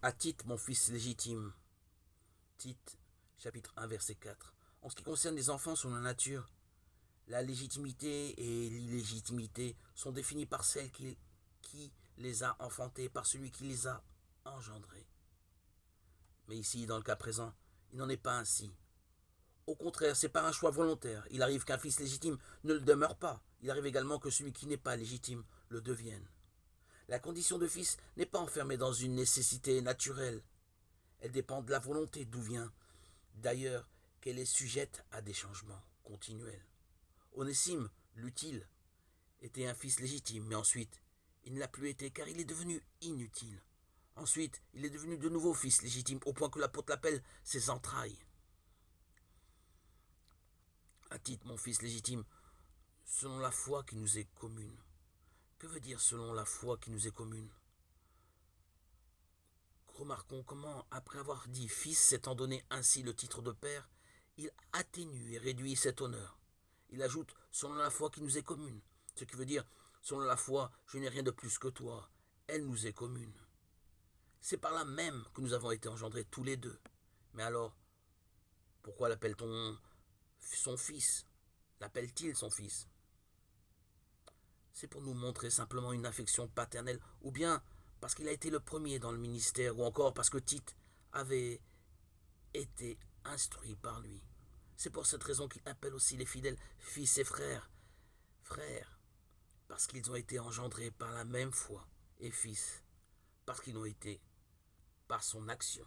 À Tite, mon fils légitime. Tite, chapitre 1, verset 4. En ce qui concerne les enfants selon la nature, la légitimité et l'illégitimité sont définies par celle qui les a enfantés, par celui qui les a engendrés. Mais ici, dans le cas présent, il n'en est pas ainsi. Au contraire, c'est par un choix volontaire. Il arrive qu'un fils légitime ne le demeure pas. Il arrive également que celui qui n'est pas légitime le devienne. La condition de fils n'est pas enfermée dans une nécessité naturelle. Elle dépend de la volonté, d'où vient d'ailleurs qu'elle est sujette à des changements continuels. Onésime, l'utile, était un fils légitime, mais ensuite, il ne l'a plus été car il est devenu inutile. Ensuite, il est devenu de nouveau fils légitime, au point que l'apôtre l'appelle ses entrailles. À Tite, mon fils légitime, selon la foi qui nous est commune. Que veut dire selon la foi qui nous est commune? Remarquons comment, après avoir dit fils, s'étant donné ainsi le titre de père, il atténue et réduit cet honneur. Il ajoute selon la foi qui nous est commune, ce qui veut dire selon la foi, je n'ai rien de plus que toi, elle nous est commune. C'est par là même que nous avons été engendrés tous les deux. Mais alors, pourquoi l'appelle-t-on son fils? L'appelle-t-il son fils? C'est pour nous montrer simplement une affection paternelle, ou bien parce qu'il a été le premier dans le ministère, ou encore parce que Tite avait été instruit par lui. C'est pour cette raison qu'il appelle aussi les fidèles fils et frères. Frères, parce qu'ils ont été engendrés par la même foi, et fils, parce qu'ils ont été par son action.